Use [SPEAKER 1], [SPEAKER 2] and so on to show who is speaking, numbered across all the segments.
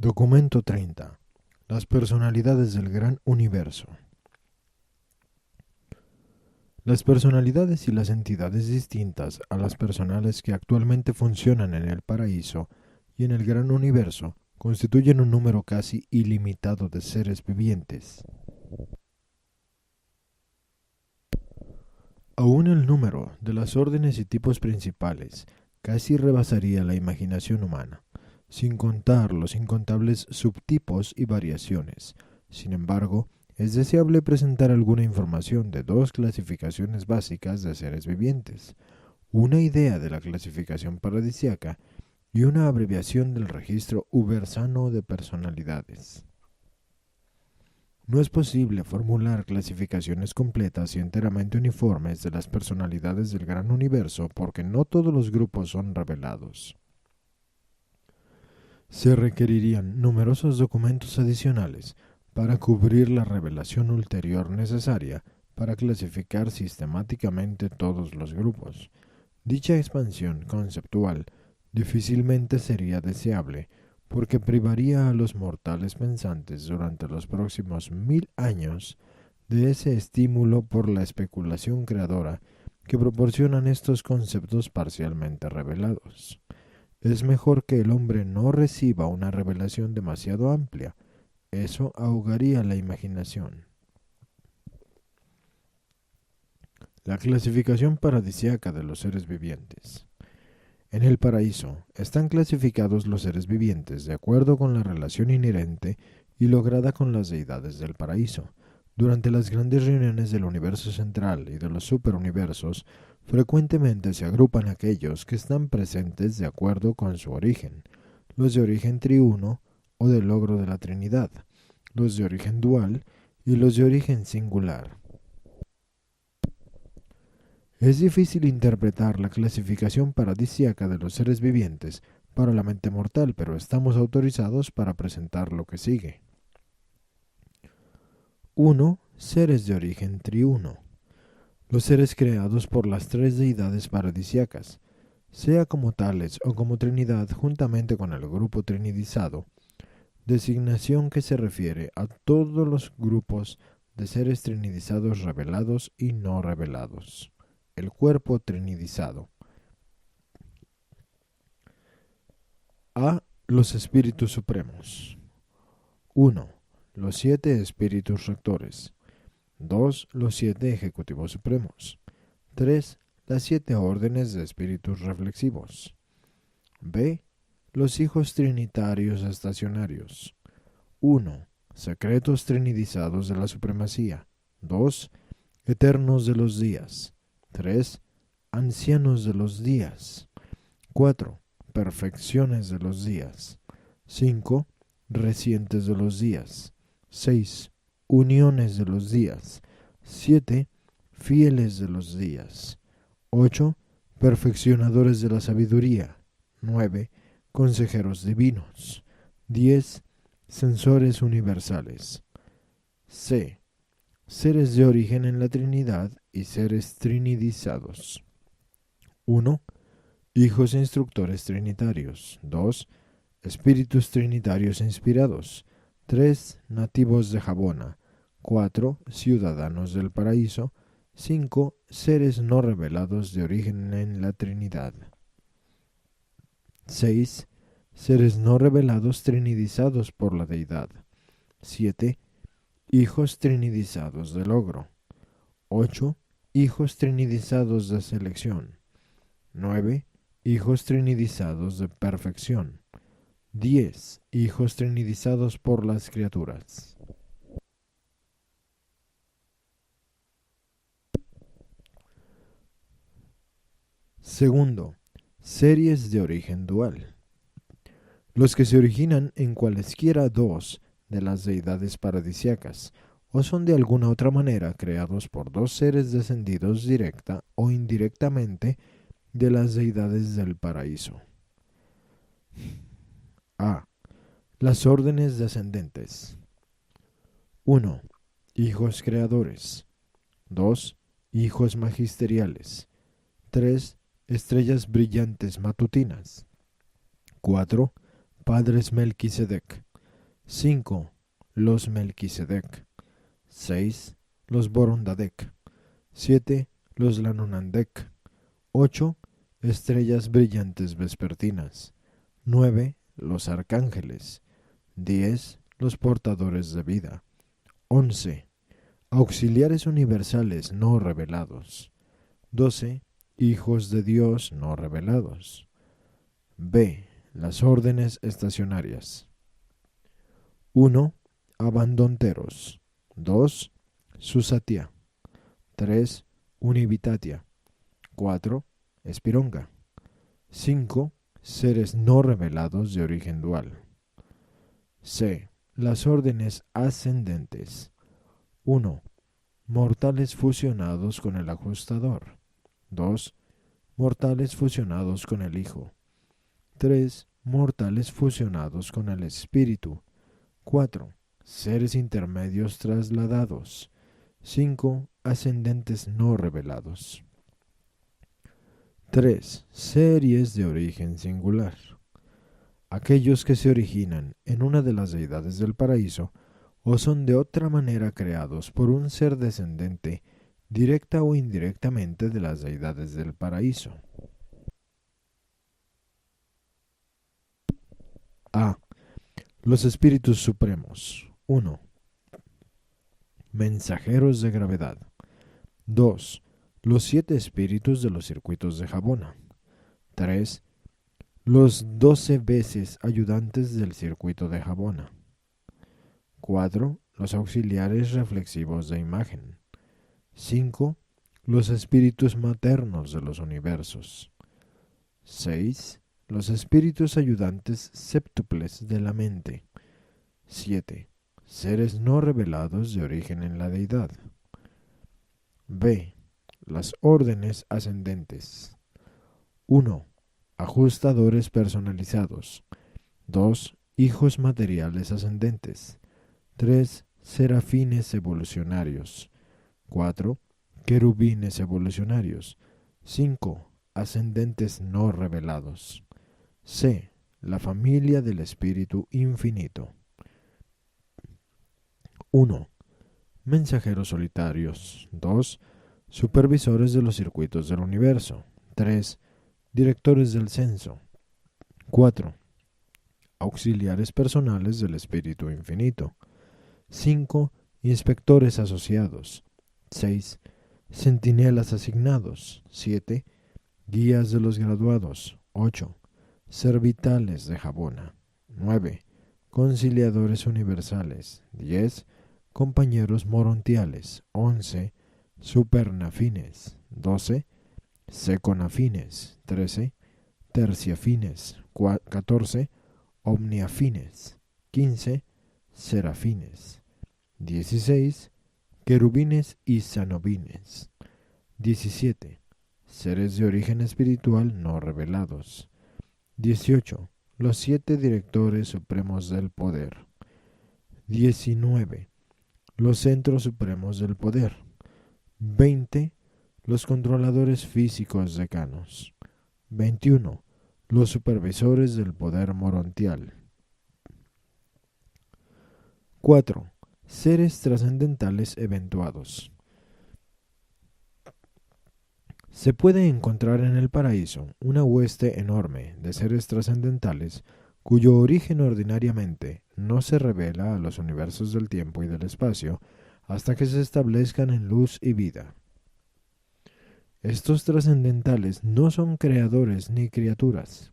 [SPEAKER 1] Documento 30. Las personalidades del gran universo. Las personalidades y las entidades distintas a las personales que actualmente funcionan en el paraíso y en el gran universo constituyen un número casi ilimitado de seres vivientes. Aún el número de las órdenes y tipos principales casi rebasaría la imaginación humana, sin contar los incontables subtipos y variaciones. Sin embargo, es deseable presentar alguna información de dos clasificaciones básicas de seres vivientes, una idea de la clasificación paradisiaca y una abreviación del registro ubersano de personalidades. No es posible formular clasificaciones completas y enteramente uniformes de las personalidades del gran universo porque no todos los grupos son revelados. Se requerirían numerosos documentos adicionales para cubrir la revelación ulterior necesaria para clasificar sistemáticamente todos los grupos. Dicha expansión conceptual difícilmente sería deseable porque privaría a los mortales pensantes durante los próximos 1000 años de ese estímulo por la especulación creadora que proporcionan estos conceptos parcialmente revelados. Es mejor que el hombre no reciba una revelación demasiado amplia. Eso ahogaría la imaginación. La clasificación paradisíaca de los seres vivientes. En el paraíso están clasificados los seres vivientes de acuerdo con la relación inherente y lograda con las deidades del paraíso. Durante las grandes reuniones del universo central y de los superuniversos, frecuentemente se agrupan aquellos que están presentes de acuerdo con su origen, los de origen triuno o del logro de la Trinidad, los de origen dual y los de origen singular. Es difícil interpretar la clasificación paradisíaca de los seres vivientes para la mente mortal, pero estamos autorizados para presentar lo que sigue. 1. Seres de origen triuno. Los seres creados por las tres deidades paradisíacas, sea como tales o como Trinidad juntamente con el grupo trinidizado, designación que se refiere a todos los grupos de seres trinidizados revelados y no revelados. El cuerpo trinidizado. A. Los espíritus supremos. 1. Los 7 espíritus rectores. 2. Los 7 ejecutivos supremos. 3. Las 7 órdenes de espíritus reflexivos. B. Los hijos trinitarios estacionarios. 1. Secretos trinidizados de la supremacía. 2. Eternos de los días. 3. Ancianos de los días. 4. Perfecciones de los días. 5. Recientes de los días. 6. Uniones de los días. 7. Fieles de los días. 8. Perfeccionadores de la sabiduría. 9. Consejeros divinos. 10. Censores universales. C. Seres de origen en la Trinidad y seres trinidizados. 1. Hijos instructores trinitarios. 2. Espíritus trinitarios inspirados. 3. Nativos de Jabona. 4. Ciudadanos del paraíso. 5. Seres no revelados de origen en la Trinidad. 6. Seres no revelados trinidizados por la deidad. 7. Hijos trinidizados de logro. 8. Hijos trinidizados de selección. 9. Hijos trinidizados de perfección. 10. Hijos trinidizados por las criaturas. Segundo, series de origen dual. Los que se originan en cualesquiera dos de las deidades paradisíacas, o son de alguna otra manera creados por dos seres descendidos directa o indirectamente de las deidades del paraíso. A. Las órdenes descendentes. 1. Hijos creadores. 2. Hijos magisteriales. 3. Estrellas brillantes matutinas. 4. Padres Melquisedec. 5. Los Melquisedec. 6. Los Borondadec. 7. Los Lanunandec. 8. Estrellas brillantes vespertinas. 9. Los arcángeles. 10. Los portadores de vida. 11. Auxiliares universales no revelados. 12. Hijos de Dios no revelados. B. Las órdenes estacionarias. 1. Abandonteros. 2. Susatia. 3. Univitatia. 4. Espironga. 5. Seres no revelados de origen dual. C. Las órdenes ascendentes. 1. Mortales fusionados con el ajustador. 2. Mortales fusionados con el Hijo. 3. Mortales fusionados con el Espíritu. 4. Seres intermedios trasladados. 5. Ascendentes no revelados. 3. Series de origen singular. Aquellos que se originan en una de las deidades del paraíso o son de otra manera creados por un ser descendente directa o indirectamente de las deidades del paraíso. A. Los espíritus supremos. 1. Mensajeros de gravedad. 2. Los 7 espíritus de los circuitos de Jabona. 3. Los 12 veces ayudantes del circuito de Jabona. 4. Los auxiliares reflexivos de imagen. 5. Los espíritus maternos de los universos. 6. Los espíritus ayudantes séptuples de la mente. 7. Seres no revelados de origen en la deidad. B. Las órdenes ascendentes. 1. Ajustadores personalizados. 2. Hijos materiales ascendentes. 3. Serafines evolucionarios. 4. Querubines evolucionarios. 5. Ascendentes no revelados. C. La familia del Espíritu Infinito. 1. Mensajeros solitarios. 2. Supervisores de los circuitos del universo. 3. Directores del censo. 4. Auxiliares personales del Espíritu Infinito. 5. Inspectores asociados. 6. Centinelas asignados. 7. Guías de los graduados. 8. Servitales de Jabona. 9. Conciliadores universales. 10. Compañeros morontiales. 11. Supernafines. 12. Seconafines. 13. Terciafines. 14. Omniafines. 15. Serafines. 16. Querubines y sanobines. 17. Seres de origen espiritual no revelados. 18. Los 7 directores supremos del poder. 19. Los centros supremos del poder. 20. Los controladores físicos decanos. 21. Los supervisores del poder morontial. 4. Seres trascendentales eventuados. Se puede encontrar en el paraíso una hueste enorme de seres trascendentales cuyo origen ordinariamente no se revela a los universos del tiempo y del espacio hasta que se establezcan en luz y vida. Estos trascendentales no son creadores ni criaturas.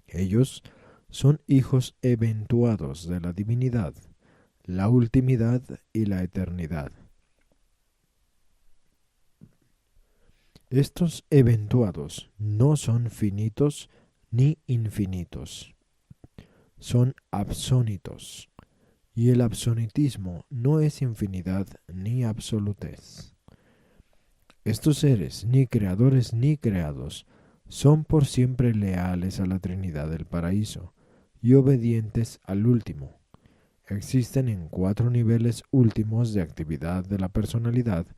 [SPEAKER 1] Ellos son hijos eventuados de la divinidad, la ultimidad y la eternidad. Estos eventuados no son finitos ni infinitos, son absónitos, y el absonitismo no es infinidad ni absolutez. Estos seres, ni creadores ni creados, son por siempre leales a la Trinidad del Paraíso y obedientes al último. Existen en 4 niveles últimos de actividad de la personalidad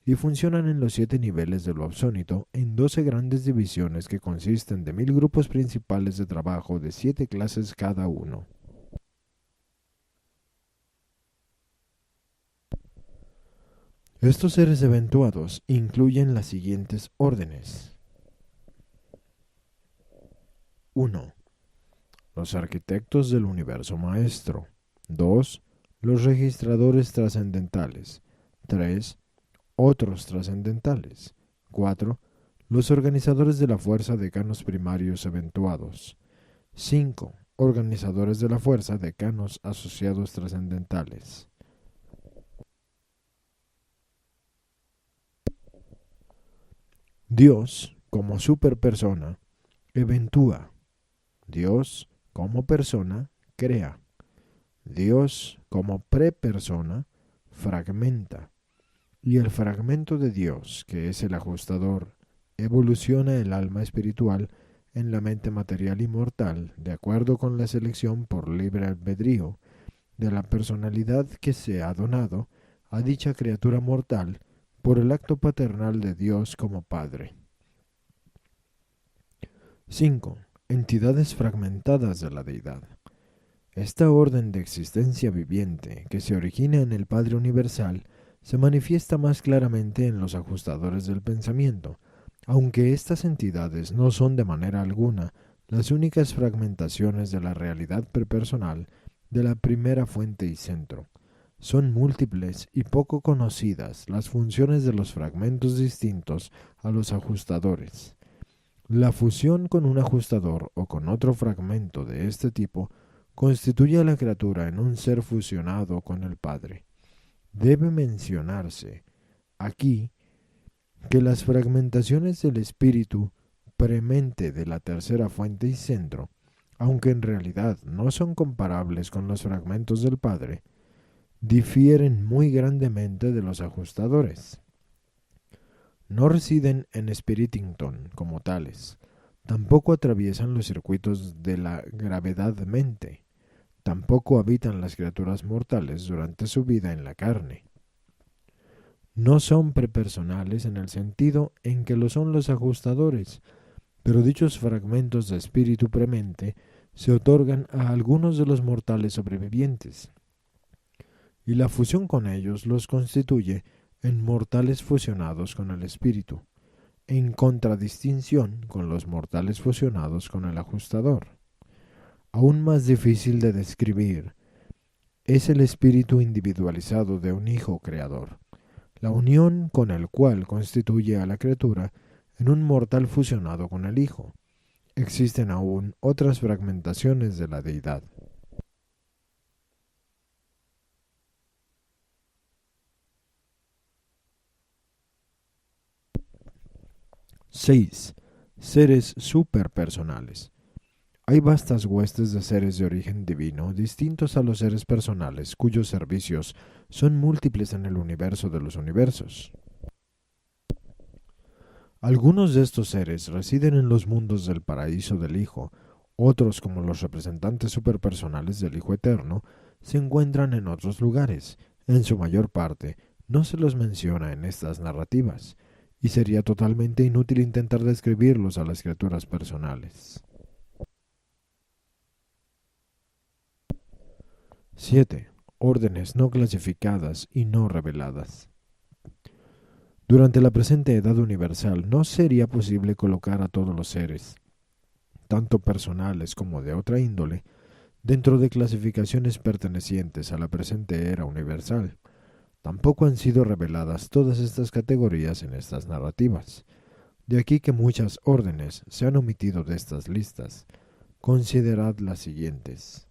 [SPEAKER 1] y funcionan en los 7 niveles de lo absónito en 12 grandes divisiones que consisten de 1000 grupos principales de trabajo de 7 clases cada uno. Estos seres eventuados incluyen las siguientes órdenes. 1. Los arquitectos del universo maestro. 2. Los registradores trascendentales. 3. Otros trascendentales. 4. Los organizadores de la fuerza decanos primarios eventuados. 5. Organizadores de la fuerza decanos asociados trascendentales. Dios, como superpersona, eventúa. Dios, como persona, crea. Dios, como prepersona, fragmenta. Y el fragmento de Dios, que es el ajustador, evoluciona el alma espiritual en la mente material y mortal, de acuerdo con la selección por libre albedrío de la personalidad que se ha donado a dicha criatura mortal por el acto paternal de Dios como Padre. 5. Entidades fragmentadas de la deidad. Esta orden de existencia viviente que se origina en el Padre Universal se manifiesta más claramente en los ajustadores del pensamiento, aunque estas entidades no son de manera alguna las únicas fragmentaciones de la realidad prepersonal de la primera fuente y centro. Son múltiples y poco conocidas las funciones de los fragmentos distintos a los ajustadores. La fusión con un ajustador o con otro fragmento de este tipo constituye a la criatura en un ser fusionado con el Padre. Debe mencionarse aquí que las fragmentaciones del espíritu premente de la tercera fuente y centro, aunque en realidad no son comparables con los fragmentos del Padre, difieren muy grandemente de los ajustadores. No residen en Spiritington como tales, tampoco atraviesan los circuitos de la gravedad-mente, tampoco habitan las criaturas mortales durante su vida en la carne. No son prepersonales en el sentido en que lo son los ajustadores, pero dichos fragmentos de espíritu premente se otorgan a algunos de los mortales sobrevivientes, y la fusión con ellos los constituye en mortales fusionados con el espíritu, en contradistinción con los mortales fusionados con el ajustador. Aún más difícil de describir es el espíritu individualizado de un hijo creador, la unión con el cual constituye a la criatura en un mortal fusionado con el hijo. Existen aún otras fragmentaciones de la deidad. 6. Seres superpersonales. Hay vastas huestes de seres de origen divino, distintos a los seres personales, cuyos servicios son múltiples en el universo de los universos. Algunos de estos seres residen en los mundos del paraíso del Hijo, otros, como los representantes superpersonales del Hijo Eterno, se encuentran en otros lugares. En su mayor parte, no se los menciona en estas narrativas, y sería totalmente inútil intentar describirlos a las criaturas personales. 7. Órdenes no clasificadas y no reveladas. Durante la presente edad universal no sería posible colocar a todos los seres, tanto personales como de otra índole, dentro de clasificaciones pertenecientes a la presente era universal. Tampoco han sido reveladas todas estas categorías en estas narrativas. De aquí que muchas órdenes se han omitido de estas listas. Considerad las siguientes.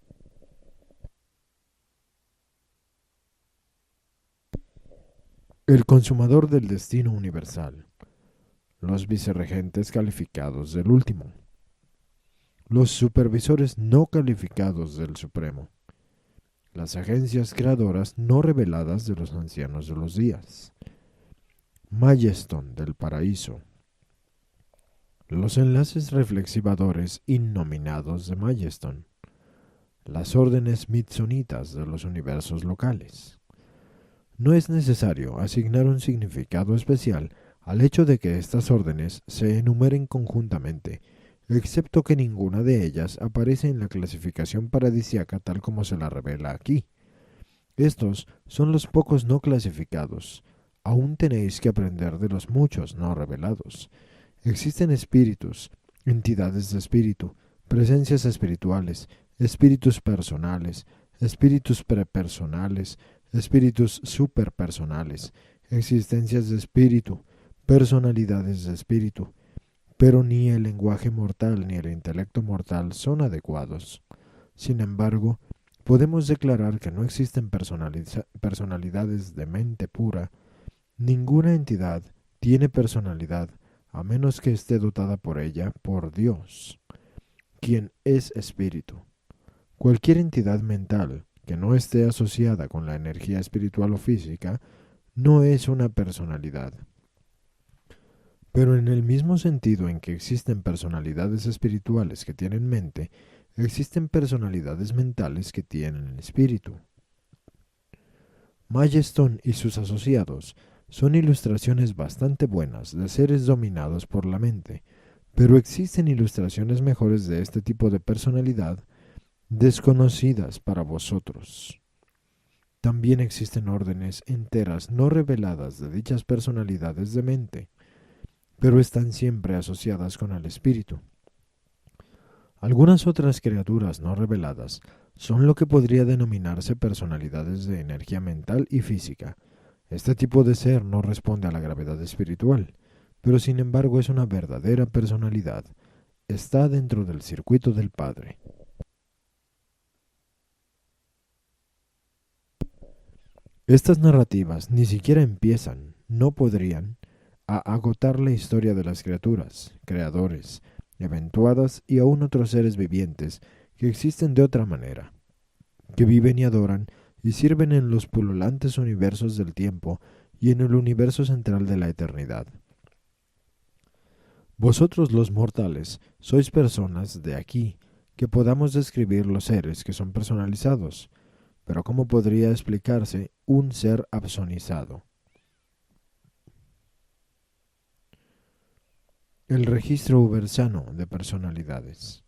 [SPEAKER 1] El consumador del destino universal. Los vicerregentes calificados del último. Los supervisores no calificados del supremo. Las agencias creadoras no reveladas de los ancianos de los días. Majeston del paraíso. Los enlaces reflexivadores innominados de Majeston. Las órdenes mitsonitas de los universos locales. No es necesario asignar un significado especial al hecho de que estas órdenes se enumeren conjuntamente, excepto que ninguna de ellas aparece en la clasificación paradisíaca tal como se la revela aquí. Estos son los pocos no clasificados, Aún tenéis que aprender de los muchos no revelados. Existen espíritus, entidades de espíritu, presencias espirituales, espíritus personales, espíritus prepersonales, espíritus superpersonales, existencias de espíritu, personalidades de espíritu, pero ni el lenguaje mortal ni el intelecto mortal son adecuados. Sin embargo, podemos declarar que no existen personalidades de mente pura. Ninguna entidad tiene personalidad a menos que esté dotada por ella por Dios, quien es espíritu. Cualquier entidad mental que no esté asociada con la energía espiritual o física no es una personalidad. Pero en el mismo sentido en que existen personalidades espirituales que tienen mente, existen personalidades mentales que tienen espíritu. Majeston y sus asociados son ilustraciones bastante buenas de seres dominados por la mente, pero existen ilustraciones mejores de este tipo de personalidad desconocidas para vosotros. También existen órdenes enteras no reveladas de dichas personalidades de mente, pero están siempre asociadas con el espíritu. Algunas otras criaturas no reveladas son lo que podría denominarse personalidades de energía mental y física. Este tipo de ser no responde a la gravedad espiritual, pero sin embargo es una verdadera personalidad. Está dentro del circuito del Padre. Estas narrativas ni siquiera empiezan, no podrían, a agotar la historia de las criaturas, creadores, eventuadas y aún otros seres vivientes que existen de otra manera, que viven y adoran y sirven en los pululantes universos del tiempo y en el universo central de la eternidad. Vosotros los mortales sois personas de aquí que podamos describir los seres que son personalizados, pero ¿cómo podría explicarse un ser absonizado? El registro ubersano de personalidades.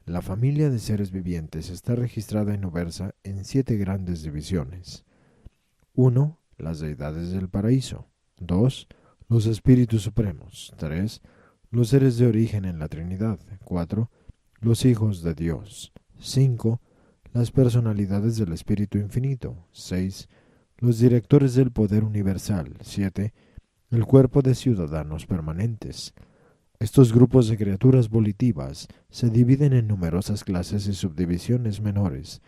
[SPEAKER 1] La familia de seres vivientes está registrada en Ubersa en 7 grandes divisiones. 1. Las deidades del paraíso. 2. Los espíritus supremos. 3. Los seres de origen en la Trinidad. 4. Los hijos de Dios. 5. Las personalidades del Espíritu Infinito. 6. Los directores del poder universal. 7. El cuerpo de ciudadanos permanentes. Estos grupos de criaturas volitivas se dividen en numerosas clases y subdivisiones menores.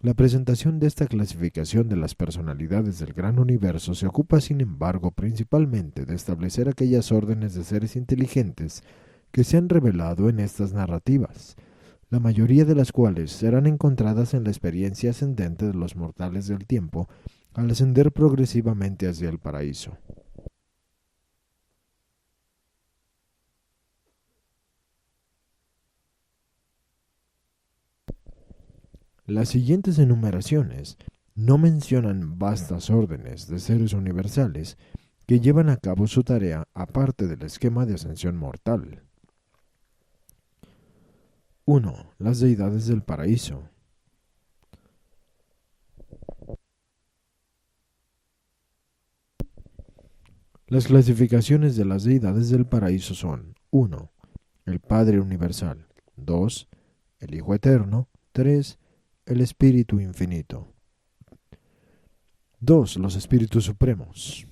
[SPEAKER 1] La presentación de esta clasificación de las personalidades del gran universo se ocupa, sin embargo, principalmente de establecer aquellas órdenes de seres inteligentes que se han revelado en estas narrativas, la mayoría de las cuales serán encontradas en la experiencia ascendente de los mortales del tiempo al ascender progresivamente hacia el paraíso. Las siguientes enumeraciones no mencionan vastas órdenes de seres universales que llevan a cabo su tarea aparte del esquema de ascensión mortal. 1. Las deidades del paraíso. Las clasificaciones de las deidades del paraíso son 1. El Padre Universal. 2. El Hijo Eterno. 3. El Espíritu Infinito. 2. Los Espíritus Supremos.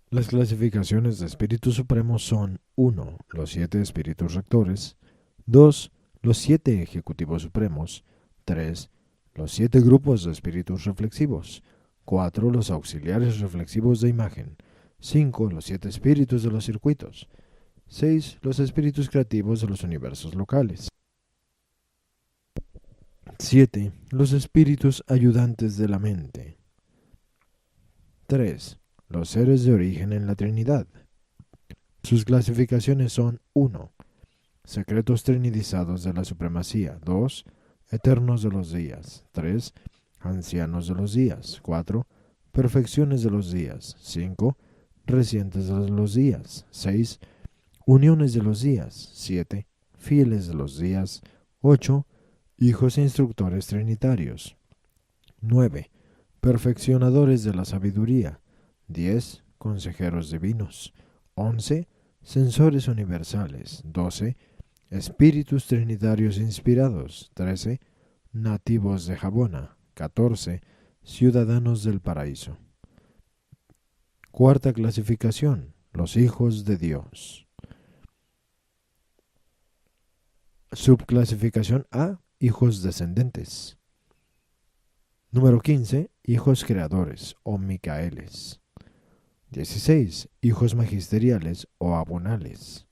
[SPEAKER 1] Las clasificaciones de Espíritus Supremos son 1. Los 7 Espíritus Rectores. 2. Los 7 Ejecutivos Supremos. 3. Los 7 grupos de Espíritus Reflexivos. 4. Los Auxiliares Reflexivos de Imagen. 5. Los 7 Espíritus de los Circuitos. 6. Los Espíritus Creativos de los Universos Locales. 7. Los espíritus ayudantes de la mente. 3. Los seres de origen en la Trinidad. Sus clasificaciones son 1. Secretos trinidizados de la supremacía. 2. Eternos de los días. 3. Ancianos de los días. 4. Perfecciones de los días. 5. Recientes de los días. 6. Uniones de los días. 7. Fieles de los días. 8. Hijos instructores trinitarios. 9. perfeccionadores de la sabiduría. 10. Consejeros divinos. 11. Censores universales. 12. Espíritus trinitarios inspirados. 13. Nativos de Jabona. 14. Ciudadanos del paraíso. Cuarta clasificación. Los hijos de Dios. Subclasificación A. Hijos descendentes. Número 15. Hijos creadores o Micaeles. 16. Hijos magisteriales o abonales.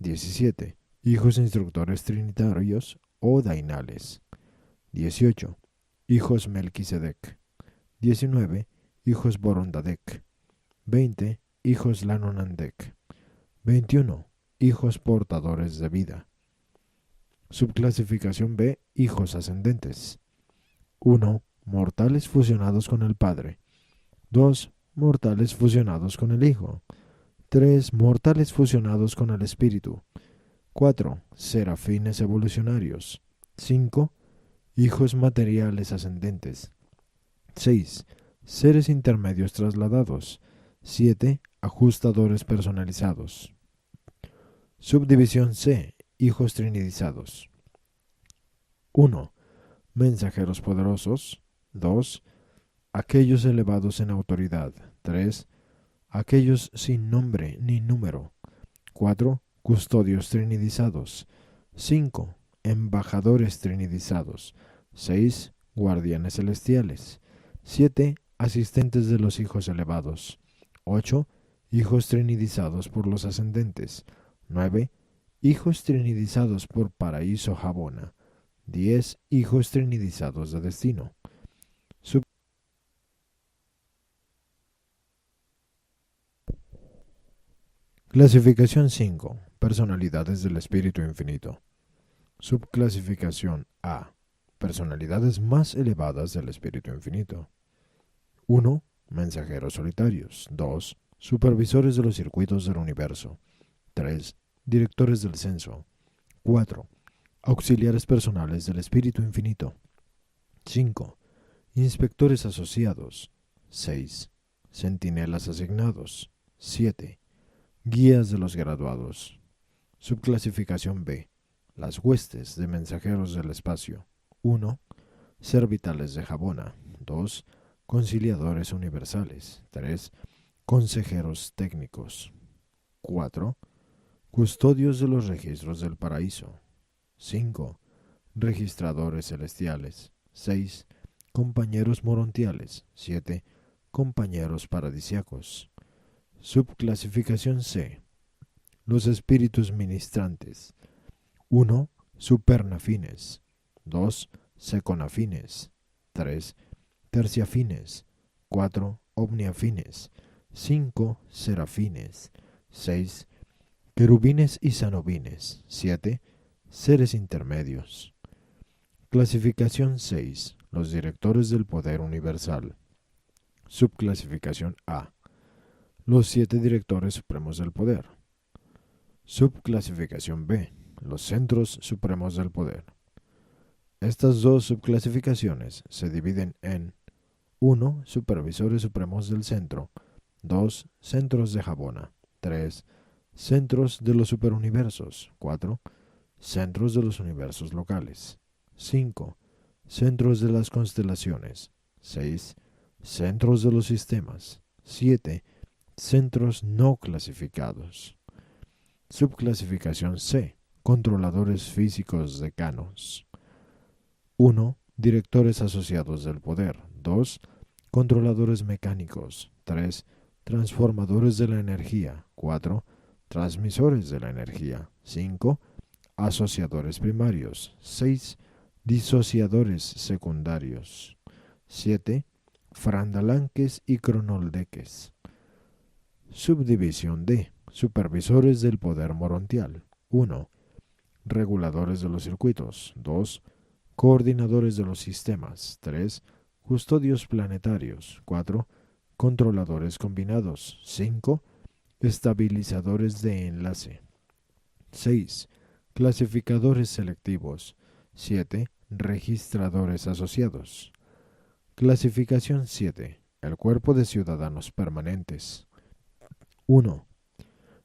[SPEAKER 1] 17. Hijos instructores trinitarios o dainales. 18. Hijos Melquisedec. 19. Hijos Borondadec. 20. Hijos Lanonandec. 21. Hijos portadores de vida. Subclasificación B. Hijos ascendentes. 1. Mortales fusionados con el Padre. 2. Mortales fusionados con el Hijo. 3. Mortales fusionados con el Espíritu. 4. Serafines evolucionarios. 5. Hijos materiales ascendentes. 6. Seres intermedios trasladados. 7. Ajustadores personalizados. Subdivisión C. Hijos trinidizados. 1. Mensajeros poderosos. 2. Aquellos elevados en autoridad. 3. Aquellos sin nombre ni número. 4. Custodios trinidizados. 5. Embajadores trinidizados. 6. Guardianes celestiales. 7. Asistentes de los hijos elevados. 8. Hijos trinidizados por los ascendentes. 9. Hijos trinidizados por Paraíso Jabona. 10. Hijos trinidizados de destino. Clasificación 5. Personalidades del Espíritu Infinito. Subclasificación A. Personalidades más elevadas del Espíritu Infinito. 1. Mensajeros solitarios. 2. Supervisores de los circuitos del universo. 3. Directores del censo. 4. Auxiliares personales del Espíritu Infinito. 5. Inspectores asociados. 6. Centinelas asignados. 7. Guías de los graduados. Subclasificación B. Las huestes de mensajeros del espacio. 1. Servitales de Jabona. 2. Conciliadores universales. 3. Consejeros técnicos. 4. Custodios de los registros del paraíso. 5. Registradores celestiales. 6. Compañeros morontiales. 7. Compañeros paradisiacos. Subclasificación C. Los espíritus ministrantes. 1. Supernafines. 2. Seconafines. 3. Terciafines. 4. Omniafines. 5. Serafines. 6. Querubines y sanobines. 7. Seres intermedios. Clasificación 6. Los directores del poder universal. Subclasificación A. Los 7 directores supremos del poder. Subclasificación B. Los centros supremos del poder. Estas dos subclasificaciones se dividen en 1. Supervisores supremos del centro. 2. Centros de Jabona. 3. Centros de los superuniversos. 4. Centros de los universos locales. 5. Centros de las constelaciones. 6. Centros de los sistemas. 7. Centros no clasificados. Subclasificación C. Controladores físicos decanos. 1. Directores asociados del poder. 2. Controladores mecánicos. 3. Transformadores de la energía. 4. Transmisores de la energía. 5. Asociadores primarios. 6. Disociadores secundarios. 7. Frandalanques y cronoldeques. Subdivisión D. Supervisores del poder morontial. 1. Reguladores de los circuitos. 2. Coordinadores de los sistemas. 3. Custodios planetarios. 4. Controladores combinados. 5. Estabilizadores de enlace. 6. Clasificadores selectivos. 7. Registradores asociados. Clasificación 7. El cuerpo de ciudadanos permanentes. 1.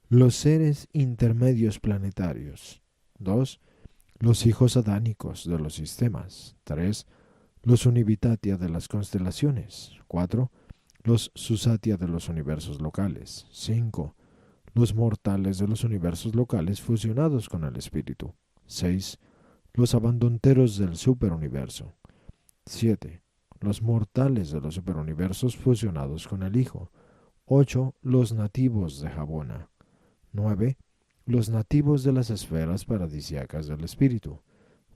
[SPEAKER 1] Los seres intermedios planetarios. 2. Los hijos adánicos de los sistemas. 3. Los univitatia de las constelaciones. 4. Los susatia de los universos locales. 5. Los mortales de los universos locales fusionados con el espíritu. 6. Los abandonteros del superuniverso. 7. Los mortales de los superuniversos fusionados con el Hijo. 8. Los nativos de Jabona. 9. Los nativos de las esferas paradisíacas del Espíritu.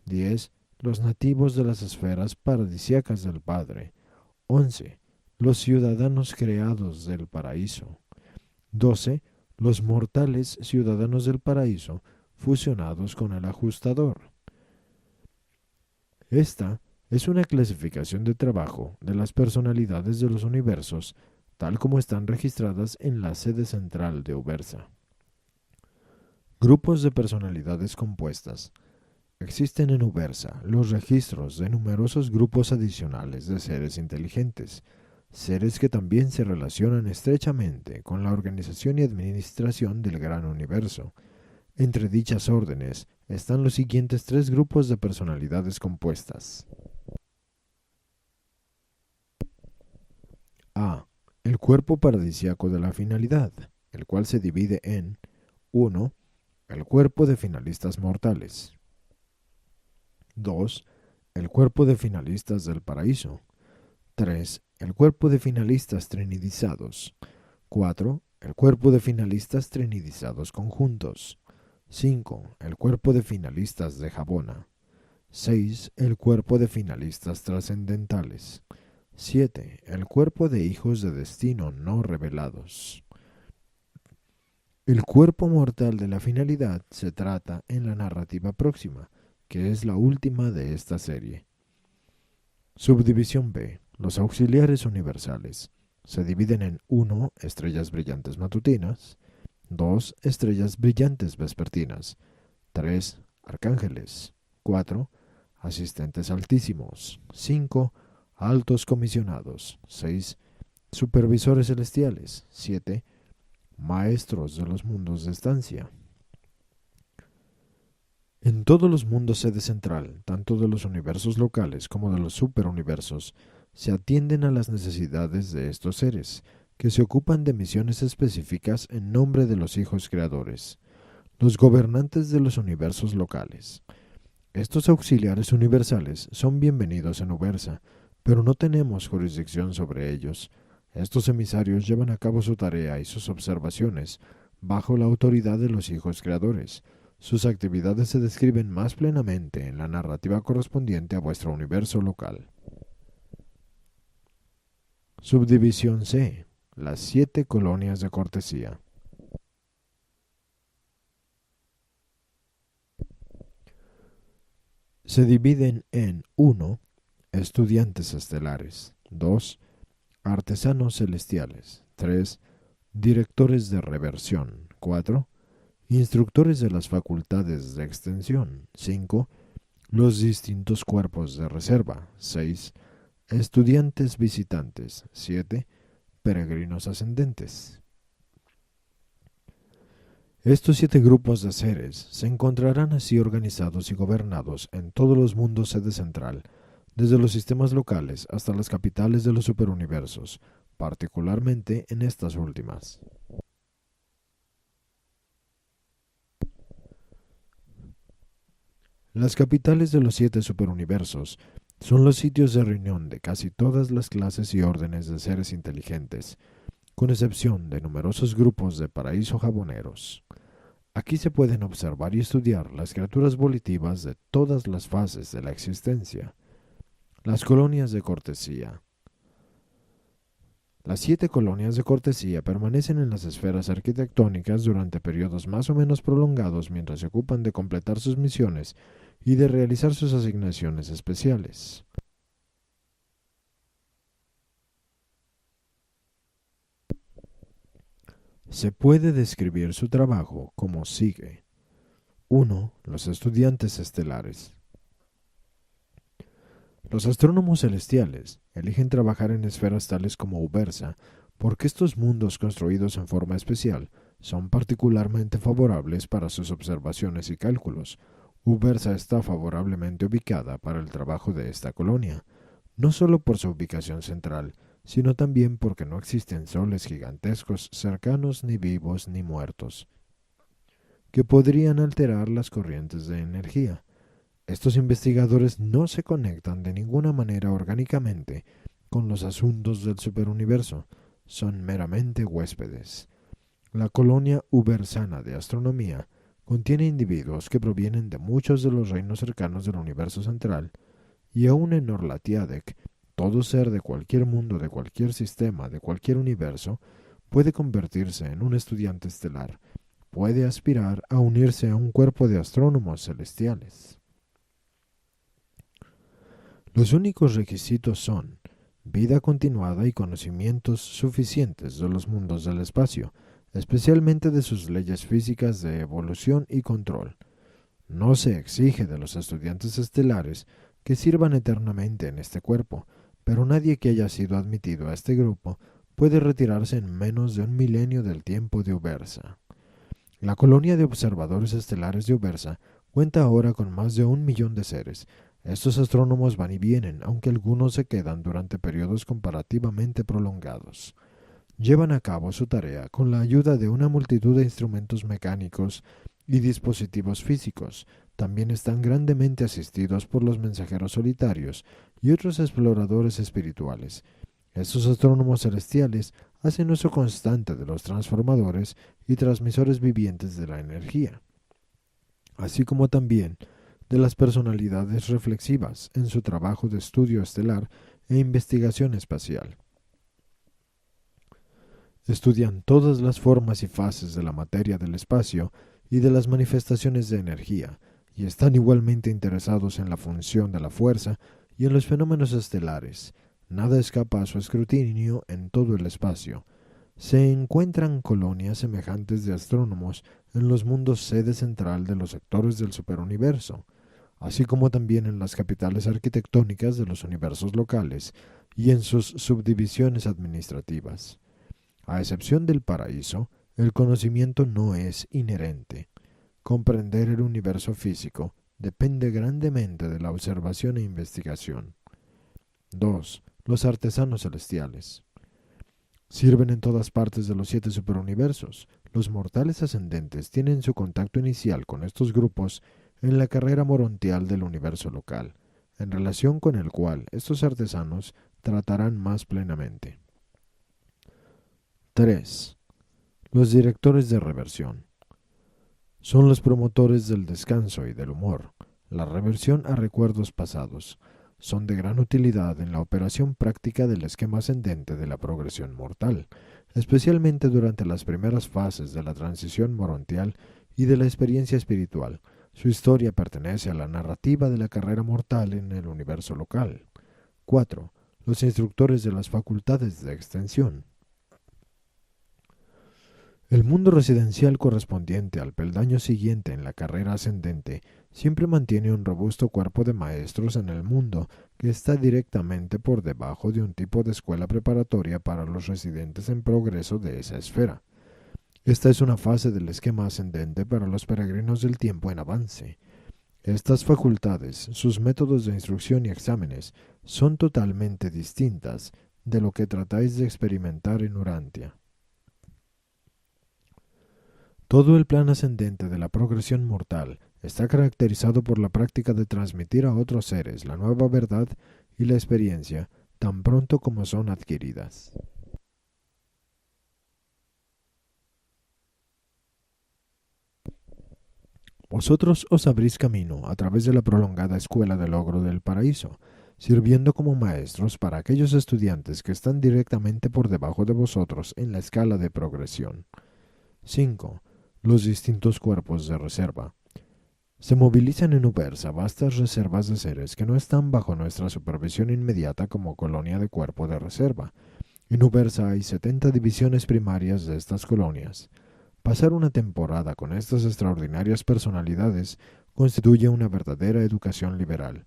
[SPEAKER 1] 10. Los nativos de las esferas paradisíacas del Padre. 11. Los ciudadanos creados del paraíso. 12. Los mortales ciudadanos del paraíso fusionados con el ajustador. Esta es una clasificación de trabajo de las personalidades de los universos tal como están registradas en la sede central de Ubersa. Grupos de personalidades compuestas. Existen en Ubersa los registros de numerosos grupos adicionales de seres inteligentes, seres que también se relacionan estrechamente con la organización y administración del gran universo. Entre dichas órdenes están los siguientes 3 grupos de personalidades compuestas. A. El cuerpo paradisíaco de la finalidad, el cual se divide en 1. El cuerpo de finalistas mortales. 2. El cuerpo de finalistas del paraíso. 3. El cuerpo de finalistas trinidizados. 4. El cuerpo de finalistas trinidizados conjuntos. 5. El cuerpo de finalistas de Jabona. 6. El cuerpo de finalistas trascendentales. 7. El cuerpo de hijos de destino no revelados. El cuerpo mortal de la finalidad se trata en la narrativa próxima, que es la última de esta serie. Subdivisión B. Los auxiliares universales. Se dividen en 1. Estrellas brillantes matutinas. 2. Estrellas brillantes vespertinas. 3. Arcángeles. 4. Asistentes altísimos. 5. Altos comisionados. 6. Supervisores celestiales. 7. Maestros de los mundos de estancia. En todos los mundos sede central, tanto de los universos locales como de los superuniversos, se atienden a las necesidades de estos seres, que se ocupan de misiones específicas en nombre de los hijos creadores, los gobernantes de los universos locales. Estos auxiliares universales son bienvenidos en Ubersa, pero no tenemos jurisdicción sobre ellos. Estos emisarios llevan a cabo su tarea y sus observaciones bajo la autoridad de los hijos creadores. Sus actividades se describen más plenamente en la narrativa correspondiente a vuestro universo local. Subdivisión C. Las 7 colonias de cortesía. Se dividen en 1. Estudiantes estelares. 2. Artesanos celestiales. 3. Directores de reversión. 4. Instructores de las facultades de extensión. 5. Los distintos cuerpos de reserva. 6. Estudiantes visitantes. 7. Peregrinos ascendentes. Estos 7 grupos de seres se encontrarán así organizados y gobernados en todos los mundos sede central, desde los sistemas locales hasta las capitales de los superuniversos, particularmente en estas últimas. Las capitales de los 7 superuniversos son los sitios de reunión de casi todas las clases y órdenes de seres inteligentes, con excepción de numerosos grupos de paraíso jaboneros. Aquí se pueden observar y estudiar las criaturas volitivas de todas las fases de la existencia. Las colonias de cortesía. Las 7 colonias de cortesía permanecen en las esferas arquitectónicas durante periodos más o menos prolongados mientras se ocupan de completar sus misiones y de realizar sus asignaciones especiales. Se puede describir su trabajo como sigue. 1. Los estudiantes estelares. Los astrónomos celestiales eligen trabajar en esferas tales como Ubersa porque estos mundos construidos en forma especial son particularmente favorables para sus observaciones y cálculos. Ubersa está favorablemente ubicada para el trabajo de esta colonia, no solo por su ubicación central, sino también porque no existen soles gigantescos cercanos ni vivos ni muertos, que podrían alterar las corrientes de energía. Estos investigadores no se conectan de ninguna manera orgánicamente con los asuntos del superuniverso, son meramente huéspedes. La colonia ubersana de astronomía contiene individuos que provienen de muchos de los reinos cercanos del universo central, y aún en Orlatiadec, todo ser de cualquier mundo, de cualquier sistema, de cualquier universo, puede convertirse en un estudiante estelar, puede aspirar a unirse a un cuerpo de astrónomos celestiales. Los únicos requisitos son vida continuada y conocimientos suficientes de los mundos del espacio, especialmente de sus leyes físicas de evolución y control. No se exige de los estudiantes estelares que sirvan eternamente en este cuerpo, pero nadie que haya sido admitido a este grupo puede retirarse en menos de un milenio del tiempo de Ubersa. La colonia de observadores estelares de Ubersa cuenta ahora con más de 1 millón de seres. Estos astrónomos van y vienen, aunque algunos se quedan durante periodos comparativamente prolongados. Llevan a cabo su tarea con la ayuda de una multitud de instrumentos mecánicos y dispositivos físicos. También están grandemente asistidos por los mensajeros solitarios y otros exploradores espirituales. Estos astrónomos celestiales hacen uso constante de los transformadores y transmisores vivientes de la energía, así como también de las personalidades reflexivas en su trabajo de estudio estelar e investigación espacial. Estudian todas las formas y fases de la materia del espacio y de las manifestaciones de energía, y están igualmente interesados en la función de la fuerza y en los fenómenos estelares. Nada escapa a su escrutinio en todo el espacio. Se encuentran colonias semejantes de astrónomos en los mundos sede central de los sectores del superuniverso, así como también en las capitales arquitectónicas de los universos locales y en sus subdivisiones administrativas. A excepción del paraíso, el conocimiento no es inherente. Comprender el universo físico depende grandemente de la observación e investigación. 2. Los artesanos celestiales. Sirven en todas partes de los 7 superuniversos. Los mortales ascendentes tienen su contacto inicial con estos grupos en la carrera morontial del universo local, en relación con el cual estos artesanos tratarán más plenamente. 3. Los directores de reversión. Son los promotores del descanso y del humor, la reversión a recuerdos pasados. Son de gran utilidad en la operación práctica del esquema ascendente de la progresión mortal, especialmente durante las primeras fases de la transición morontial y de la experiencia espiritual. Su historia pertenece a la narrativa de la carrera mortal en el universo local. 4. Los instructores de las facultades de extensión. El mundo residencial correspondiente al peldaño siguiente en la carrera ascendente siempre mantiene un robusto cuerpo de maestros en el mundo que está directamente por debajo de un tipo de escuela preparatoria para los residentes en progreso de esa esfera. Esta es una fase del esquema ascendente para los peregrinos del tiempo en avance. Estas facultades, sus métodos de instrucción y exámenes son totalmente distintas de lo que tratáis de experimentar en Urantia. Todo el plan ascendente de la progresión mortal está caracterizado por la práctica de transmitir a otros seres la nueva verdad y la experiencia tan pronto como son adquiridas. Vosotros os abrís camino a través de la prolongada escuela del logro del paraíso, sirviendo como maestros para aquellos estudiantes que están directamente por debajo de vosotros en la escala de progresión. 5. Los distintos cuerpos de reserva. Se movilizan en Ubersa vastas reservas de seres que no están bajo nuestra supervisión inmediata como colonia de cuerpo de reserva. En Ubersa hay 70 divisiones primarias de estas colonias. Pasar una temporada con estas extraordinarias personalidades constituye una verdadera educación liberal.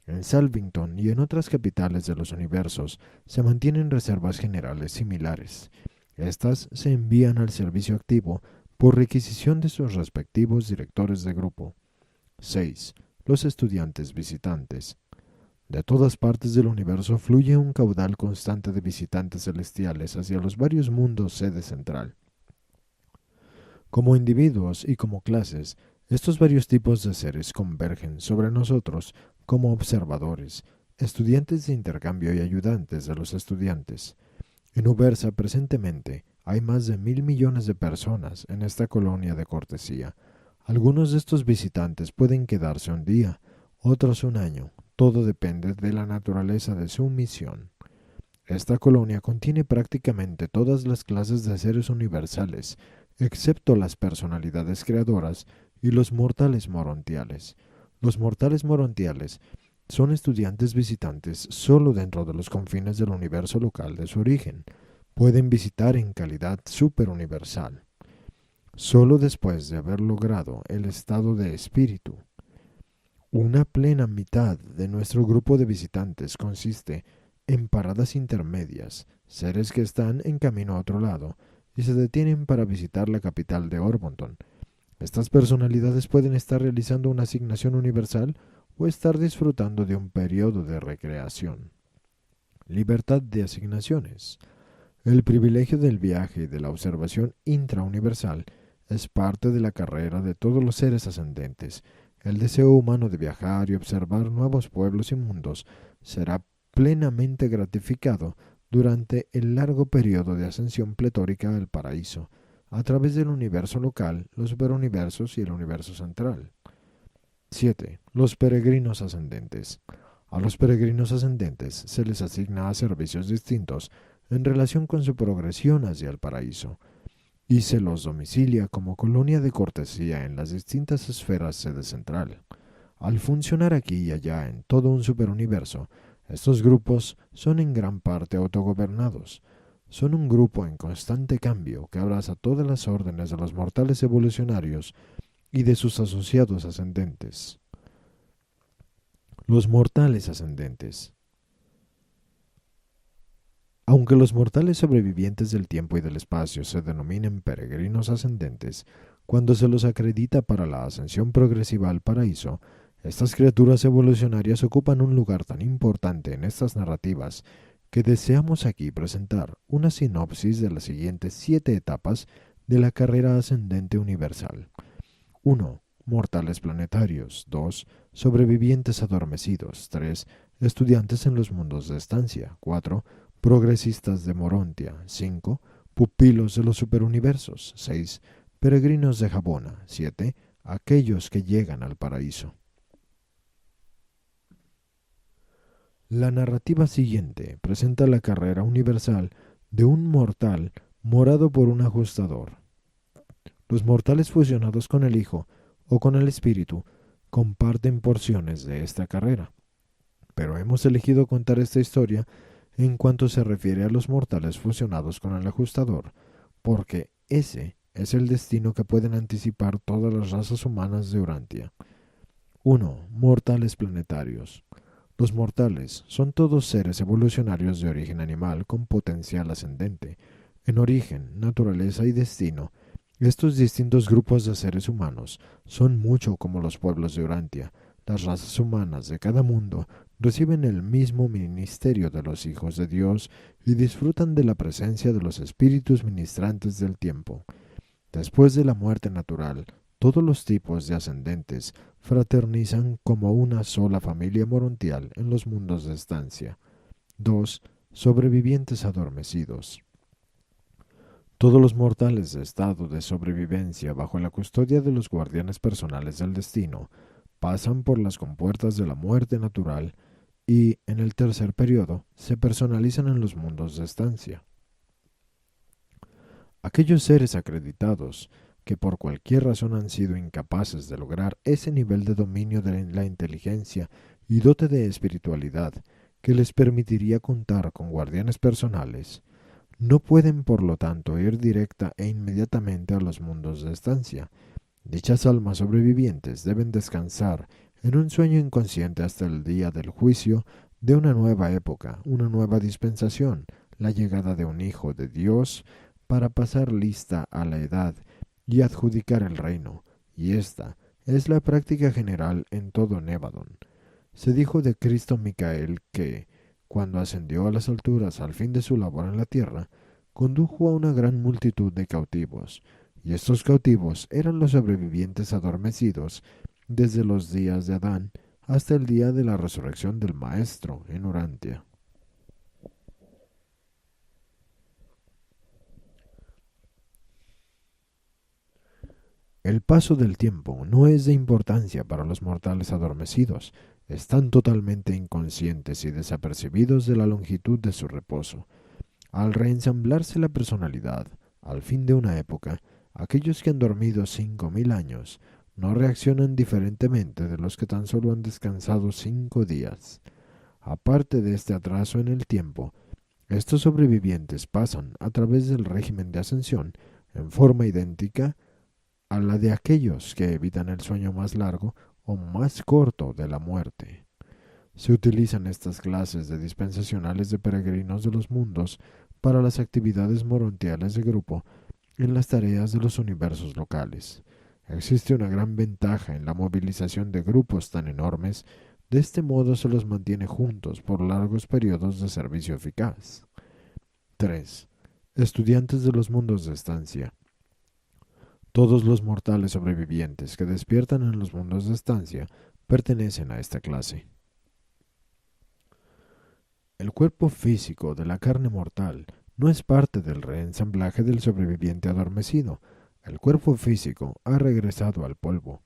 [SPEAKER 1] En Salvington y en otras capitales de los universos se mantienen reservas generales similares. Estas se envían al servicio activo por requisición de sus respectivos directores de grupo. 6. Los estudiantes visitantes. De todas partes del universo fluye un caudal constante de visitantes celestiales hacia los varios mundos sede central. Como individuos y como clases, estos varios tipos de seres convergen sobre nosotros como observadores, estudiantes de intercambio y ayudantes de los estudiantes. En Ubersa presentemente hay más de 1.000 millones de personas en esta colonia de cortesía. Algunos de estos visitantes pueden quedarse un día, otros un año. Todo depende de la naturaleza de su misión. Esta colonia contiene prácticamente todas las clases de seres universales, excepto las personalidades creadoras y los mortales morontiales. Los mortales morontiales son estudiantes visitantes solo dentro de los confines del universo local de su origen. Pueden visitar en calidad superuniversal, solo después de haber logrado el estado de espíritu. Una plena mitad de nuestro grupo de visitantes consiste en paradas intermedias, seres que están en camino a otro lado y se detienen para visitar la capital de Orbonton. Estas personalidades pueden estar realizando una asignación universal o estar disfrutando de un periodo de recreación. Libertad de asignaciones. El privilegio del viaje y de la observación intrauniversal es parte de la carrera de todos los seres ascendentes. El deseo humano de viajar y observar nuevos pueblos y mundos será plenamente gratificado durante el largo periodo de ascensión pletórica al paraíso, a través del universo local, los superuniversos y el universo central. 7. Los peregrinos ascendentes. A los peregrinos ascendentes se les asigna a servicios distintos en relación con su progresión hacia el paraíso, y se los domicilia como colonia de cortesía en las distintas esferas sede central. Al funcionar aquí y allá en todo un superuniverso, estos grupos son en gran parte autogobernados. Son un grupo en constante cambio que abraza todas las órdenes de los mortales evolucionarios y de sus asociados ascendentes. Los mortales ascendentes. Aunque los mortales sobrevivientes del tiempo y del espacio se denominen peregrinos ascendentes, cuando se los acredita para la ascensión progresiva al paraíso, estas criaturas evolucionarias ocupan un lugar tan importante en estas narrativas que deseamos aquí presentar una sinopsis de las siguientes 7 etapas de la carrera ascendente universal. 1. Mortales planetarios. 2. Sobrevivientes adormecidos. 3. Estudiantes en los mundos de estancia. 4. Progresistas de Morontia. 5. Pupilos de los superuniversos. 6. Peregrinos de Jabona. 7. Aquellos que llegan al paraíso. La narrativa siguiente presenta la carrera universal de un mortal morado por un ajustador. Los mortales fusionados con el Hijo o con el Espíritu comparten porciones de esta carrera, pero hemos elegido contar esta historia en cuanto se refiere a los mortales fusionados con el ajustador, porque ese es el destino que pueden anticipar todas las razas humanas de Urantia. 1. Mortales planetarios. Los mortales son todos seres evolucionarios de origen animal con potencial ascendente. En origen, naturaleza y destino, estos distintos grupos de seres humanos son mucho como los pueblos de Urantia. Las razas humanas de cada mundo reciben el mismo ministerio de los hijos de Dios y disfrutan de la presencia de los espíritus ministrantes del tiempo. Después de la muerte natural, todos los tipos de ascendentes fraternizan como una sola familia morontial en los mundos de estancia. 2. Sobrevivientes adormecidos. Todos los mortales de estado de sobrevivencia bajo la custodia de los guardianes personales del destino pasan por las compuertas de la muerte natural y, en el tercer periodo, se personalizan en los mundos de estancia. Aquellos seres acreditados que por cualquier razón han sido incapaces de lograr ese nivel de dominio de la inteligencia y dote de espiritualidad que les permitiría contar con guardianes personales, no pueden por lo tanto ir directa e inmediatamente a los mundos de estancia. Dichas almas sobrevivientes deben descansar en un sueño inconsciente hasta el día del juicio de una nueva época, una nueva dispensación, la llegada de un Hijo de Dios para pasar lista a la edad y adjudicar el reino, y esta es la práctica general en todo Nevadon. Se dijo de Cristo Micael que, cuando ascendió a las alturas al fin de su labor en la tierra, condujo a una gran multitud de cautivos, y estos cautivos eran los sobrevivientes adormecidos desde los días de Adán hasta el día de la resurrección del Maestro en Urantia. El paso del tiempo no es de importancia para los mortales adormecidos, están totalmente inconscientes y desapercibidos de la longitud de su reposo. Al reensamblarse la personalidad, al fin de una época, aquellos que han dormido 5000 años no reaccionan diferentemente de los que tan solo han descansado 5 días. Aparte de este atraso en el tiempo, estos sobrevivientes pasan a través del régimen de ascensión en forma idéntica a la de aquellos que evitan el sueño más largo o más corto de la muerte. Se utilizan estas clases de dispensacionales de peregrinos de los mundos para las actividades morontiales de grupo en las tareas de los universos locales. Existe una gran ventaja en la movilización de grupos tan enormes, de este modo se los mantiene juntos por largos periodos de servicio eficaz. 3. Estudiantes de los mundos de estancia. Todos los mortales sobrevivientes que despiertan en los mundos de estancia pertenecen a esta clase. El cuerpo físico de la carne mortal no es parte del reensamblaje del sobreviviente adormecido. El cuerpo físico ha regresado al polvo.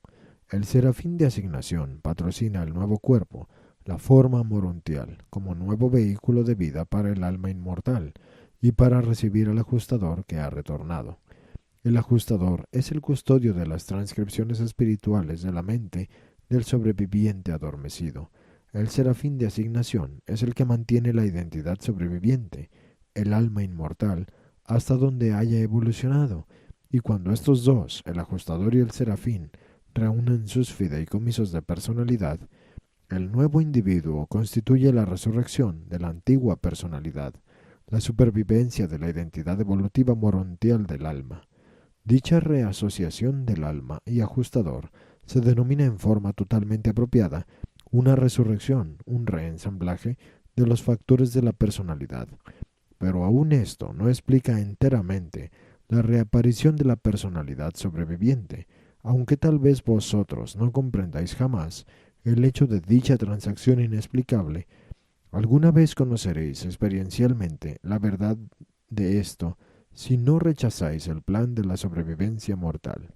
[SPEAKER 1] El serafín de asignación patrocina el nuevo cuerpo, la forma morontial, como nuevo vehículo de vida para el alma inmortal y para recibir al ajustador que ha retornado. El ajustador es el custodio de las transcripciones espirituales de la mente del sobreviviente adormecido. El serafín de asignación es el que mantiene la identidad sobreviviente, el alma inmortal, hasta donde haya evolucionado, y cuando estos dos, el ajustador y el serafín, reúnen sus fideicomisos de personalidad, el nuevo individuo constituye la resurrección de la antigua personalidad, la supervivencia de la identidad evolutiva morontial del alma. Dicha reasociación del alma y ajustador se denomina en forma totalmente apropiada una resurrección, un reensamblaje de los factores de la personalidad. Pero aún esto no explica enteramente la reaparición de la personalidad sobreviviente, aunque tal vez vosotros no comprendáis jamás el hecho de dicha transacción inexplicable. Alguna vez conoceréis experiencialmente la verdad de esto si no rechazáis el plan de la sobrevivencia mortal.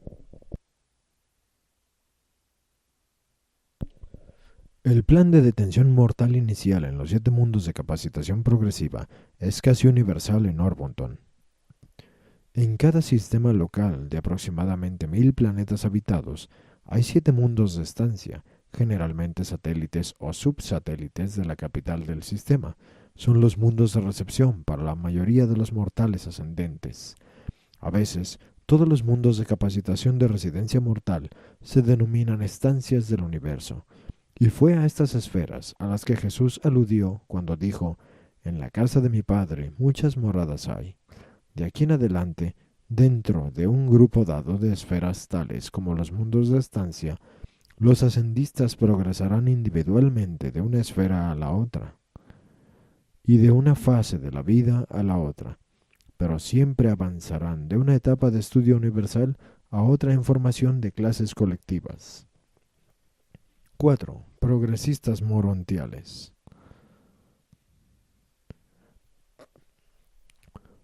[SPEAKER 1] El plan de detención mortal inicial en los 7 mundos de capacitación progresiva es casi universal en Orbonton. En cada sistema local de aproximadamente 1000 planetas habitados, hay 7 mundos de estancia, generalmente satélites o subsatélites de la capital del sistema. Son los mundos de recepción para la mayoría de los mortales ascendentes. A veces, todos los mundos de capacitación de residencia mortal se denominan estancias del universo, y fue a estas esferas a las que Jesús aludió cuando dijo: «En la casa de mi Padre muchas moradas hay». De aquí en adelante, dentro de un grupo dado de esferas tales como los mundos de estancia, los ascendistas progresarán individualmente de una esfera a la otra y de una fase de la vida a la otra, pero siempre avanzarán de una etapa de estudio universal a otra en formación de clases colectivas. 4. Progresistas morontiales.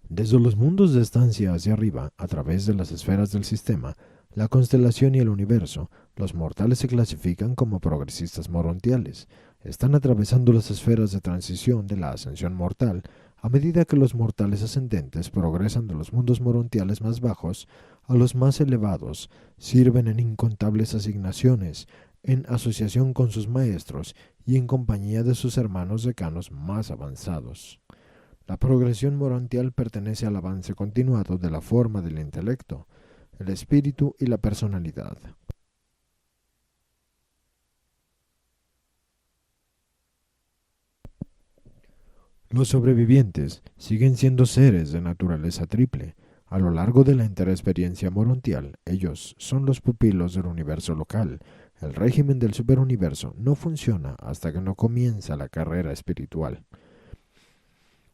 [SPEAKER 1] Desde los mundos de estancia hacia arriba, a través de las esferas del sistema, la constelación y el universo, los mortales se clasifican como progresistas morontiales. Están atravesando las esferas de transición de la ascensión mortal a medida que los mortales ascendentes progresan de los mundos morontiales más bajos a los más elevados, sirven en incontables asignaciones, en asociación con sus maestros y en compañía de sus hermanos decanos más avanzados. La progresión morontial pertenece al avance continuado de la forma del intelecto, el espíritu y la personalidad. Los sobrevivientes siguen siendo seres de naturaleza triple. A lo largo de la entera experiencia morontial, ellos son los pupilos del universo local. El régimen del superuniverso no funciona hasta que no comienza la carrera espiritual.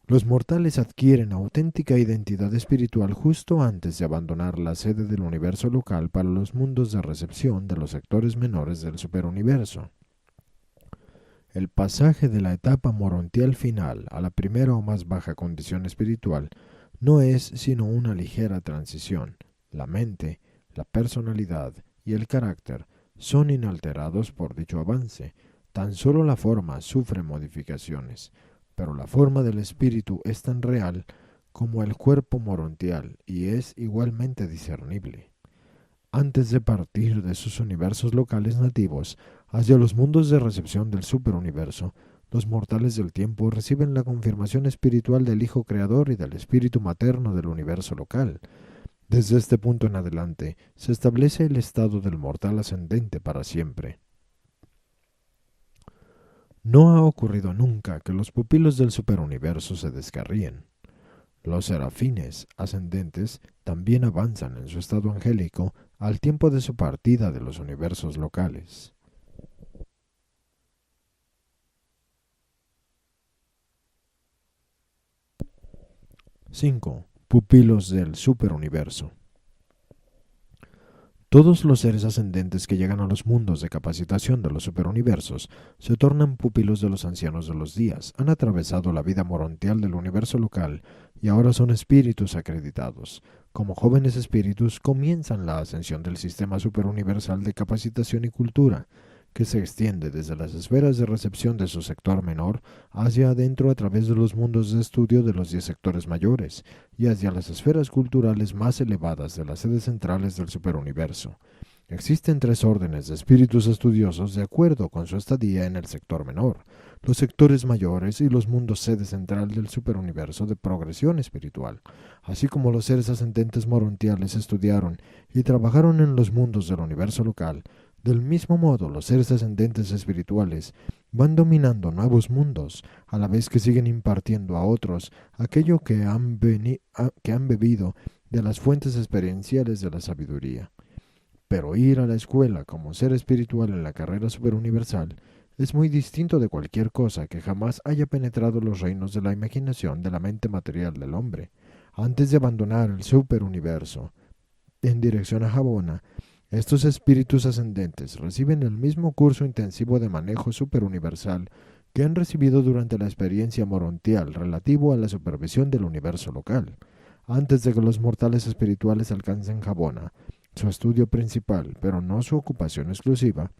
[SPEAKER 1] Los mortales adquieren auténtica identidad espiritual justo antes de abandonar la sede del universo local para los mundos de recepción de los sectores menores del superuniverso. El pasaje de la etapa morontial final a la primera o más baja condición espiritual no es sino una ligera transición. La mente, la personalidad y el carácter son inalterados por dicho avance. Tan solo la forma sufre modificaciones, pero la forma del espíritu es tan real como el cuerpo morontial y es igualmente discernible. Antes de partir de sus universos locales nativos hacia los mundos de recepción del superuniverso, los mortales del tiempo reciben la confirmación espiritual del Hijo Creador y del Espíritu Materno del universo local. Desde este punto en adelante se establece el estado del mortal ascendente para siempre. No ha ocurrido nunca que los pupilos del superuniverso se descarríen. Los serafines ascendentes también avanzan en su estado angélico al tiempo de su partida de los universos locales. 5. Pupilos del superuniverso. Todos los seres ascendentes que llegan a los mundos de capacitación de los superuniversos se tornan pupilos de los ancianos de los días, han atravesado la vida morontial del universo local y ahora son espíritus acreditados. Como jóvenes espíritus comienzan la ascensión del sistema superuniversal de capacitación y cultura, que se extiende desde las esferas de recepción de su sector menor hacia adentro a través de los mundos de estudio de los 10 sectores mayores y hacia las esferas culturales más elevadas de las sedes centrales del superuniverso. Existen 3 órdenes de espíritus estudiosos de acuerdo con su estadía en el sector menor, los sectores mayores y los mundos sede central del superuniverso de progresión espiritual, así como los seres ascendentes morontiales estudiaron y trabajaron en los mundos del universo local. Del mismo modo, los seres ascendentes espirituales van dominando nuevos mundos, a la vez que siguen impartiendo a otros aquello que han bebido de las fuentes experienciales de la sabiduría. Pero ir a la escuela como ser espiritual en la carrera superuniversal es muy distinto de cualquier cosa que jamás haya penetrado los reinos de la imaginación de la mente material del hombre. Antes de abandonar el superuniverso en dirección a Jabona, estos espíritus ascendentes reciben el mismo curso intensivo de manejo superuniversal que han recibido durante la experiencia morontial relativo a la supervisión del universo local. Antes de que los mortales espirituales alcancen Jabona, su estudio principal, pero no su ocupación exclusiva,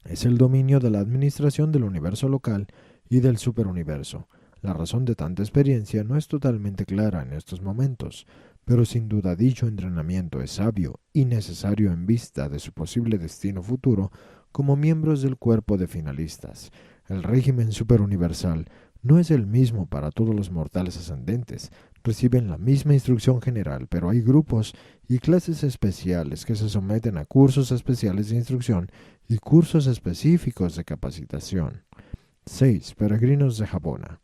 [SPEAKER 1] es el dominio de la administración del universo local y del superuniverso. La razón de tanta experiencia no es totalmente clara en estos momentos, pero sin duda dicho entrenamiento es sabio y necesario en vista de su posible destino futuro como miembros del cuerpo de finalistas. El régimen superuniversal no es el mismo para todos los mortales ascendentes. Reciben la misma instrucción general, pero hay grupos y clases especiales que se someten a cursos especiales de instrucción y cursos específicos de capacitación. 6. Peregrinos de Jabona.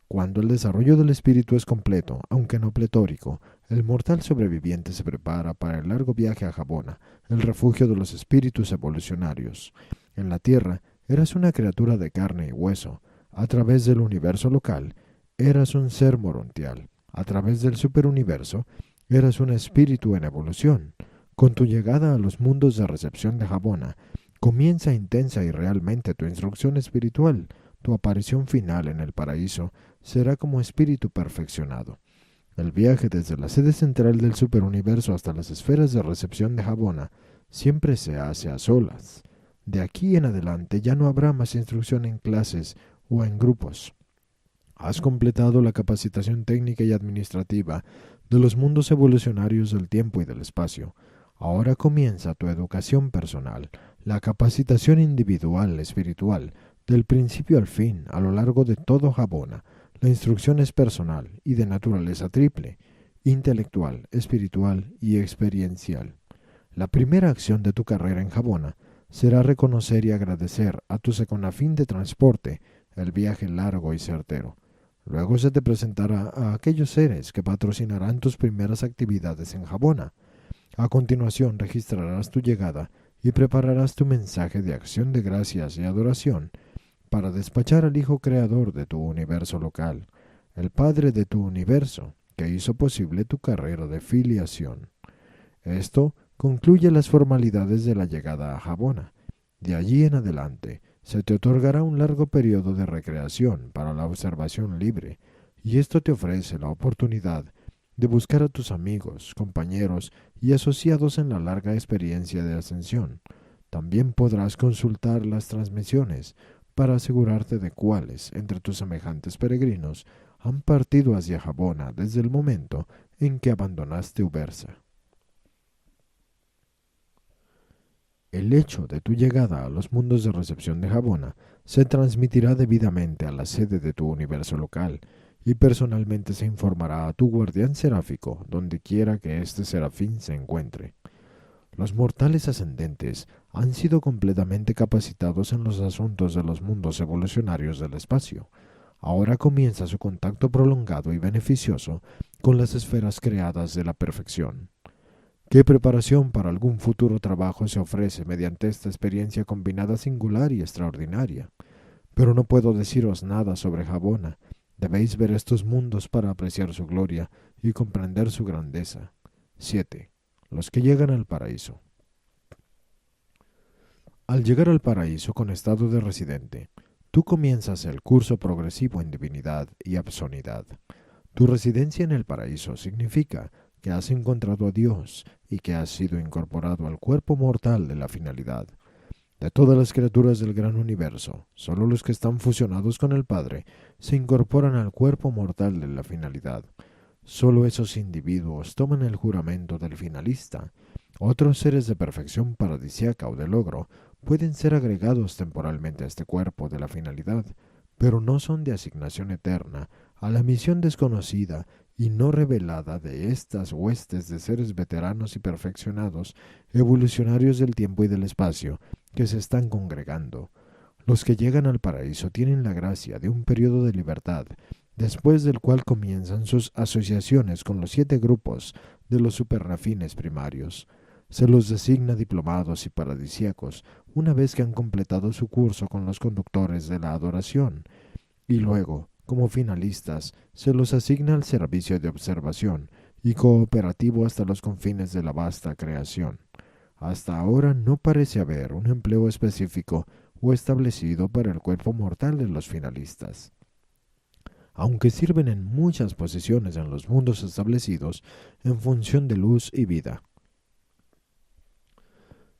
[SPEAKER 1] Cuando el desarrollo del espíritu es completo, aunque no pletórico, el mortal sobreviviente se prepara para el largo viaje a Jabona, el refugio de los espíritus evolucionarios. En la tierra, eras una criatura de carne y hueso. A través del universo local, eras un ser morontial. A través del superuniverso, eras un espíritu en evolución. Con tu llegada a los mundos de recepción de Jabona, comienza intensa y realmente tu instrucción espiritual. Tu aparición final en el paraíso será como espíritu perfeccionado. El viaje desde la sede central del superuniverso hasta las esferas de recepción de Jabona siempre se hace a solas. De aquí en adelante ya no habrá más instrucción en clases o en grupos. Has completado la capacitación técnica y administrativa de los mundos evolucionarios del tiempo y del espacio. Ahora comienza tu educación personal, la capacitación individual espiritual, del principio al fin, a lo largo de todo Jabona. La instrucción es personal y de naturaleza triple, intelectual, espiritual y experiencial. La primera acción de tu carrera en Jabona será reconocer y agradecer a tu seconafín de transporte el viaje largo y certero. Luego se te presentará a aquellos seres que patrocinarán tus primeras actividades en Habona. A continuación registrarás tu llegada y prepararás tu mensaje de acción de gracias y adoración para despachar al Hijo Creador de tu universo local, el Padre de tu universo, que hizo posible tu carrera de filiación. Esto concluye las formalidades de la llegada a Habona. De allí en adelante, se te otorgará un largo periodo de recreación para la observación libre, y esto te ofrece la oportunidad de buscar a tus amigos, compañeros y asociados en la larga experiencia de ascensión. También podrás consultar las transmisiones para asegurarte de cuáles, entre tus semejantes peregrinos, han partido hacia Habona desde el momento en que abandonaste Ubersa. El hecho de tu llegada a los mundos de recepción de Habona se transmitirá debidamente a la sede de tu universo local y personalmente se informará a tu guardián seráfico donde quiera que este serafín se encuentre. Los mortales ascendentes han sido completamente capacitados en los asuntos de los mundos evolucionarios del espacio. Ahora comienza su contacto prolongado y beneficioso con las esferas creadas de la perfección. ¿Qué preparación para algún futuro trabajo se ofrece mediante esta experiencia combinada singular y extraordinaria? Pero no puedo deciros nada sobre Habona. Debéis ver estos mundos para apreciar su gloria y comprender su grandeza. 7. Los que llegan al paraíso. Al llegar al paraíso con estado de residente, tú comienzas el curso progresivo en divinidad y absonidad. Tu residencia en el paraíso significa que has encontrado a Dios y que has sido incorporado al cuerpo mortal de la finalidad. De todas las criaturas del gran universo, solo los que están fusionados con el Padre se incorporan al cuerpo mortal de la finalidad. Solo esos individuos toman el juramento del finalista. Otros seres de perfección paradisíaca o de logro pueden ser agregados temporalmente a este cuerpo de la finalidad, pero no son de asignación eterna a la misión desconocida y no revelada de estas huestes de seres veteranos y perfeccionados, evolucionarios del tiempo y del espacio, que se están congregando. Los que llegan al paraíso tienen la gracia de un periodo de libertad, después del cual comienzan sus asociaciones con los 7 grupos de los superrafines primarios. Se los designa diplomados y paradisíacos una vez que han completado su curso con los conductores de la adoración, y luego, como finalistas, se los asigna al servicio de observación y cooperativo hasta los confines de la vasta creación. Hasta ahora no parece haber un empleo específico o establecido para el cuerpo mortal de los finalistas. Aunque sirven en muchas posiciones en los mundos establecidos en función de luz y vida.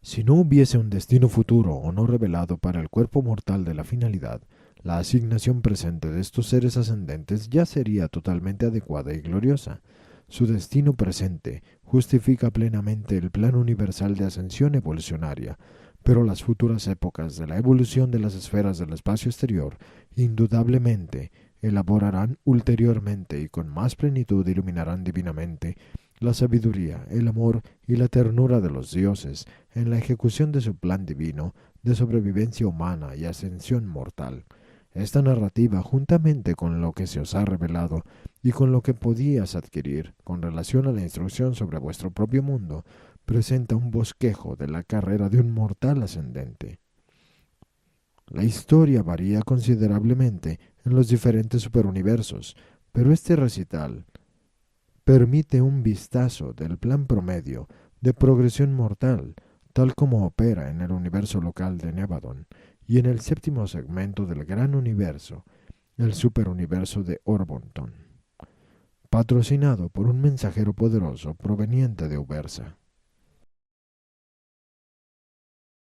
[SPEAKER 1] Si no hubiese un destino futuro o no revelado para el cuerpo mortal de la finalidad, la asignación presente de estos seres ascendentes ya sería totalmente adecuada y gloriosa. Su destino presente justifica plenamente el plan universal de ascensión evolucionaria, pero las futuras épocas de la evolución de las esferas del espacio exterior indudablemente elaborarán ulteriormente y con más plenitud iluminarán divinamente la sabiduría, el amor y la ternura de los dioses en la ejecución de su plan divino de sobrevivencia humana y ascensión mortal. Esta narrativa, juntamente con lo que se os ha revelado y con lo que podías adquirir con relación a la instrucción sobre vuestro propio mundo, presenta un bosquejo de la carrera de un mortal ascendente. La historia varía considerablemente en los diferentes superuniversos, pero este recital permite un vistazo del plan promedio de progresión mortal, tal como opera en el universo local de Nevadon y en el 7º segmento del gran universo, el superuniverso de Orbonton, patrocinado por un mensajero poderoso proveniente de Ubersa.